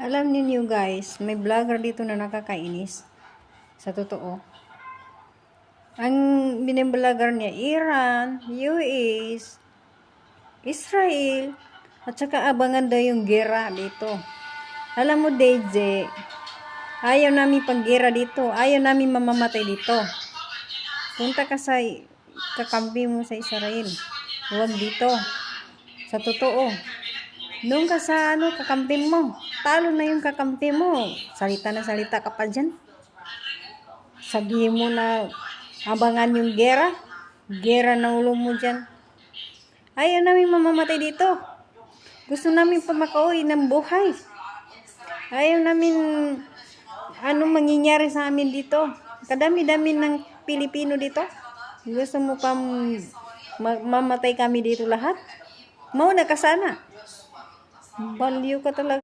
Alam niyo guys, may vlogger dito na nakakainis. Sa totoo. Ang biniblogger niya, Iran, US, Israel, at saka abangan daw yung gera dito. Alam mo, DJ, ayaw namin paggera dito. Ayaw namin mamamatay dito. Punta ka sa kakampi mo sa Israel. Huwag dito. Sa totoo. Doon ka sa kakampi mo. Talo na yung kakampi mo. Salita na salita ka pa dyan. Sabihin mo na abangan yung gera. Gera na ulo mo dyan. Ayaw namin mamamatay dito. Gusto namin pa makauwi ng buhay. Ayaw namin mangyayari sa amin dito. Kadami-dami ng Pilipino dito. Gusto mo pa mamatay kami dito lahat? Mauna ka sana. Baliw ka talaga.